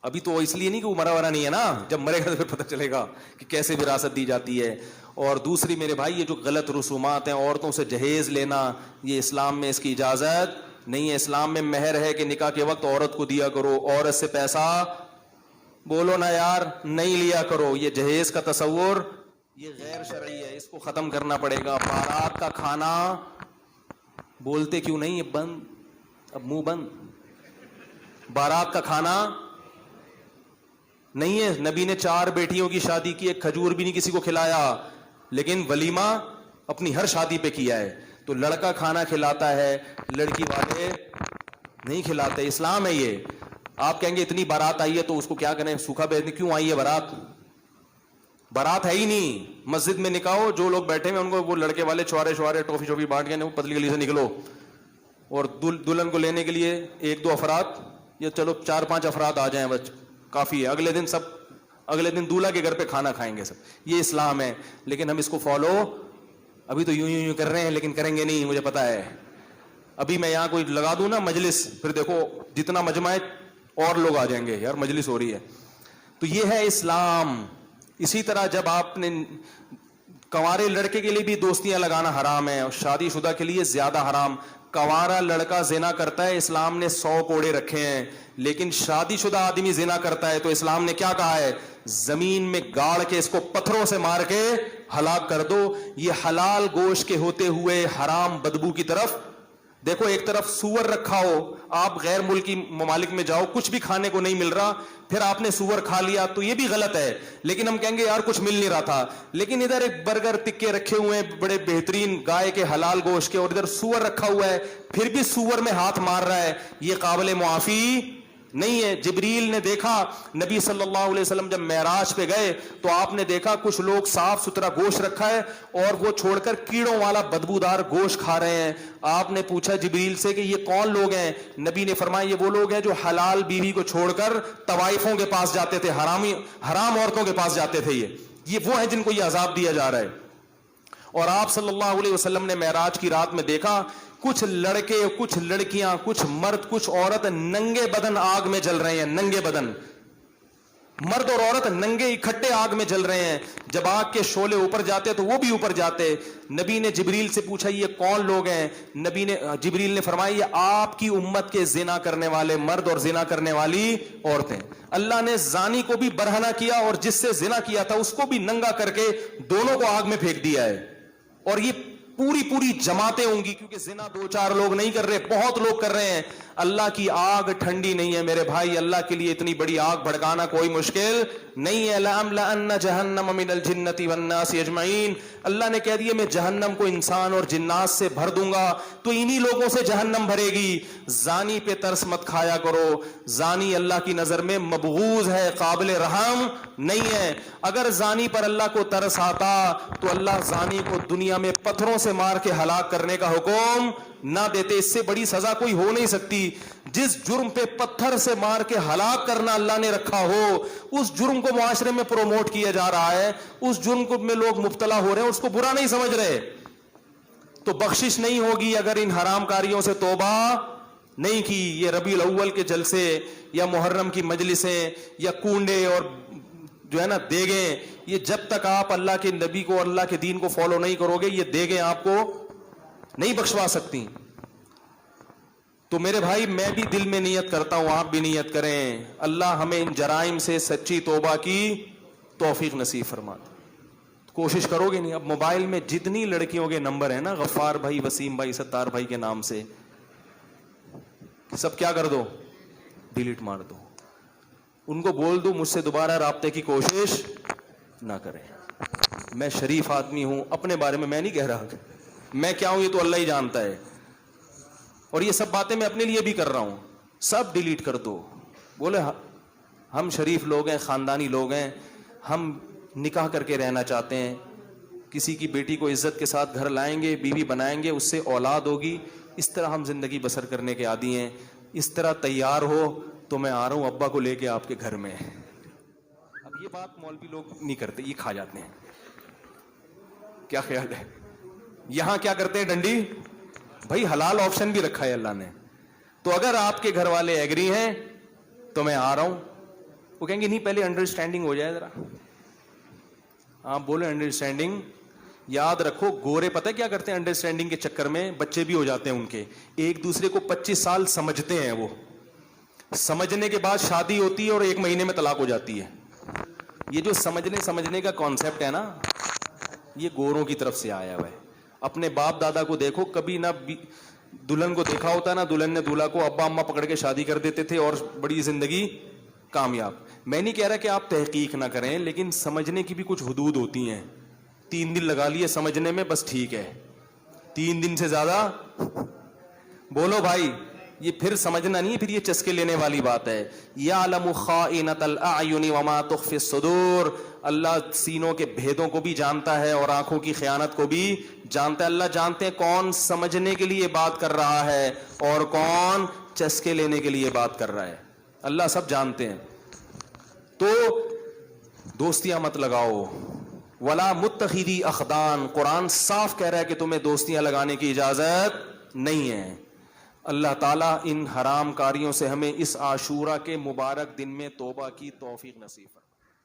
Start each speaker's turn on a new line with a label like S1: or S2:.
S1: ابھی تو اس لیے نہیں کہ وہ مرا ورا نہیں ہے نا, جب مرے گا تو پھر پتہ چلے گا کہ کیسے وراثت دی جاتی ہے. اور دوسری میرے بھائی, یہ جو غلط رسومات ہیں, عورتوں سے جہیز لینا, یہ اسلام میں اس کی اجازت نہیں ہے. اسلام میں مہر ہے کہ نکاح کے وقت عورت کو دیا کرو, عورت سے پیسہ بولو نا یار نہیں لیا کرو. یہ جہیز کا تصور یہ غیر شرعی ہے, اس کو ختم کرنا پڑے گا. بارات کا کھانا بولتے کیوں نہیں, یہ بند, اب منہ بند. بارات کا کھانا نہیں ہے. نبی نے 4 بیٹیوں کی شادی کی, ایک کھجور بھی نہیں کسی کو کھلایا, لیکن ولیمہ اپنی ہر شادی پہ کیا ہے. تو لڑکا کھانا کھلاتا ہے, لڑکی والے نہیں کھلاتے. اسلام ہے یہ. آپ کہیں گے اتنی بارات آئی ہے تو اس کو کیا کریں, سوکھا بیچنے, کیوں آئی ہے بارات؟ بارات ہے ہی نہیں. مسجد میں نکاح ہو, جو لوگ بیٹھے ہیں ان کو وہ لڑکے والے چھوارے ٹوفی شوفی بانٹ کے پتلی گلی سے نکلو, اور دلہن کو لینے کے لیے 1-2 افراد یا چلو 4-5 افراد آ جائیں بس کافی ہے. اگلے دن دولہا کے گھر پہ کھانا کھائیں گے سب. یہ اسلام ہے. لیکن ہم اس کو فالو ابھی تو یوں کر رہے ہیں, لیکن کریں گے نہیں, مجھے پتا ہے. ابھی میں یہاں کوئی لگا دوں نا مجلس, پھر دیکھو جتنا مجمع ہے اور لوگ آ جائیں گے, یار مجلس ہو رہی ہے. تو یہ ہے اسلام. اسی طرح جب آپ نے کنوارے لڑکے کے لیے بھی دوستیاں لگانا حرام ہے, اور شادی شدہ کے لیے زیادہ حرام. کنوارا لڑکا زنا کرتا ہے, اسلام نے 100 کوڑے رکھے ہیں. لیکن شادی شدہ آدمی زنا کرتا ہے تو اسلام نے کیا کہا ہے, زمین میں گاڑ کے اس کو پتھروں سے مار کے ہلاک کر دو. یہ حلال گوشت کے ہوتے ہوئے حرام بدبو کی طرف دیکھو. ایک طرف سور رکھا ہو, آپ غیر ملکی ممالک میں جاؤ, کچھ بھی کھانے کو نہیں مل رہا, پھر آپ نے سور کھا لیا تو یہ بھی غلط ہے. لیکن ہم کہیں گے یار کچھ مل نہیں رہا تھا, لیکن ادھر ایک برگر تکے رکھے ہوئے ہیں بڑے بہترین گائے کے حلال گوشت کے, اور ادھر سور رکھا ہوا ہے, پھر بھی سور میں ہاتھ مار رہا ہے, یہ قابل معافی نہیں ہے. جبریل نے دیکھا نبی صلی اللہ علیہ وسلم جب معراج پہ گئے تو آپ نے دیکھا کچھ لوگ صاف ستھرا گوشت رکھا ہے اور وہ چھوڑ کر کیڑوں والا بدبودار گوشت کھا رہے ہیں. آپ نے پوچھا جبریل سے کہ یہ کون لوگ ہیں؟ نبی نے فرمایا یہ وہ لوگ ہیں جو حلال بیوی کو چھوڑ کر طوائفوں کے پاس جاتے تھے, حرام عورتوں کے پاس جاتے تھے. یہ وہ ہیں جن کو یہ عذاب دیا جا رہا ہے. اور آپ صلی اللہ علیہ وسلم نے معراج کی رات میں دیکھا کچھ لڑکے, کچھ لڑکیاں, کچھ مرد, کچھ عورت ننگے بدن آگ میں جل رہے ہیں. ننگے بدن, مرد اور عورت ننگے اکٹھے آگ میں جل رہے ہیں. جب آگ کے شعلے اوپر جاتے تو وہ بھی اوپر جاتے. نبی نے جبریل سے پوچھا یہ کون لوگ ہیں؟ جبریل نے فرمایا یہ آپ کی امت کے زنا کرنے والے مرد اور زنا کرنے والی عورتیں. اللہ نے زانی کو بھی برہنہ کیا اور جس سے زنا کیا تھا اس کو بھی ننگا کر کے دونوں کو آگ میں پھینک دیا ہے. اور یہ پوری جماعتیں ہوں گی, کیونکہ زنا 2-4 لوگ نہیں کر رہے, بہت لوگ کر رہے ہیں. اللہ کی آگ ٹھنڈی نہیں ہے میرے بھائی. اللہ کے لیے اتنی بڑی آگ بھڑکانا کوئی مشکل نہیں ہے. لَأَمْلَأَنَّ جَهَنَّمَ مِنَ الْجِنَّةِ وَالنَّاسِ أَجْمَعِينَ. اللہ نے کہہ دیا میں جہنم کو انسان اور جنات سے بھر دوں گا, تو انہی لوگوں سے جہنم بھرے گی. زانی پہ ترس مت کھایا کرو. زانی اللہ کی نظر میں مبغوض ہے, قابل رحم نہیں ہے. اگر زانی پر اللہ کو ترس آتا تو اللہ زانی کو دنیا میں پتھروں سے مار کے ہلاک کرنے کا حکم نہ دیتے. اس سے بڑی سزا کوئی ہو نہیں سکتی. جس جرم پہ پتھر سے مار کے ہلاک کرنا اللہ نے رکھا ہو, اس جرم کو معاشرے میں پروموٹ کیا جا رہا ہے, اس جرم کو میں لوگ مبتلا ہو رہے ہیں, اس کو برا نہیں سمجھ رہے, تو بخشش نہیں ہوگی اگر ان حرام کاریوں سے توبہ نہیں کی. یہ ربیع الاول کے جلسے یا محرم کی مجلسیں یا کونڈے اور جو ہے نا دیگیں, یہ جب تک آپ اللہ کے نبی کو, اللہ کے دین کو فالو نہیں کرو گے, یہ دیگیں آپ کو نہیں بخشوا سکتی. تو میرے بھائی میں بھی دل میں نیت کرتا ہوں, آپ بھی نیت کریں, اللہ ہمیں ان جرائم سے سچی توبہ کی توفیق نصیب فرما. کوشش کرو گے نہیں؟ اب موبائل میں جتنی لڑکیوں کے نمبر ہیں نا, غفار بھائی, وسیم بھائی, ستار بھائی کے نام سے, سب کیا کر دو, ڈیلیٹ مار دو. ان کو بول دو مجھ سے دوبارہ رابطے کی کوشش نہ کریں. میں شریف آدمی ہوں, اپنے بارے میں نہیں کہہ رہا, میں کیا ہوں یہ تو اللہ ہی جانتا ہے. اور یہ سب باتیں میں اپنے لیے بھی کر رہا ہوں, سب ڈیلیٹ کر دو. بولے ہم شریف لوگ ہیں, خاندانی لوگ ہیں, ہم نکاح کر کے رہنا چاہتے ہیں, کسی کی بیٹی کو عزت کے ساتھ گھر لائیں گے, بیوی بنائیں گے, اس سے اولاد ہوگی, اس طرح ہم زندگی بسر کرنے کے عادی ہیں. اس طرح تیار ہو تو میں آ رہا ہوں ابا کو لے کے آپ کے گھر میں. اب یہ بات مولوی لوگ نہیں کرتے, یہ کھا جاتے ہیں. کیا خیال ہے؟ یہاں کیا کرتے ہیں ڈنڈی بھائی, حلال آپشن بھی رکھا ہے اللہ نے. تو اگر آپ کے گھر والے ایگری ہیں تو میں آ رہا ہوں, وہ کہیں گے نہیں پہلے انڈرسٹینڈنگ ہو جائے ذرا. آپ بولے انڈرسٹینڈنگ. یاد رکھو گورے پتہ کیا کرتے ہیں انڈرسٹینڈنگ کے چکر میں, بچے بھی ہو جاتے ہیں ان کے, ایک دوسرے کو 25 سال سمجھتے ہیں, وہ سمجھنے کے بعد شادی ہوتی ہے اور 1 مہینے میں طلاق ہو جاتی ہے. یہ جو سمجھنے کا کانسیپٹ ہے نا, یہ گوروں کی طرف سے آیا ہوا ہے. اپنے باپ دادا کو دیکھو, کبھی نہ دلہن کو دیکھا ہوتا نا دلہن نے دولہا کو, ابا اماں پکڑ کے شادی کر دیتے تھے اور بڑی زندگی کامیاب. میں نہیں کہہ رہا کہ آپ تحقیق نہ کریں, لیکن سمجھنے کی بھی کچھ حدود ہوتی ہیں. 3 دن لگا لیے سمجھنے میں, بس ٹھیک ہے. 3 دن سے زیادہ بولو بھائی, یہ پھر سمجھنا نہیں ہے, پھر یہ چسکے لینے والی بات ہے. یعلم خائنۃ الاعین وما تخفی الصدور. اللہ سینوں کے بھیدوں کو بھی جانتا ہے اور آنکھوں کی خیانت کو بھی جانتا ہے. اللہ جانتے ہیں کون سمجھنے کے لیے بات کر رہا ہے اور کون چسکے لینے کے لیے بات کر رہا ہے. اللہ سب جانتے ہیں. تو دوستیاں مت لگاؤ. ولا متخذی اخدان, قرآن صاف کہہ رہا ہے کہ تمہیں دوستیاں لگانے کی اجازت نہیں ہے. اللہ تعالیٰ ان حرام کاریوں سے ہمیں اس عاشورہ کے مبارک دن میں توبہ کی توفیق نصیب فرمائے.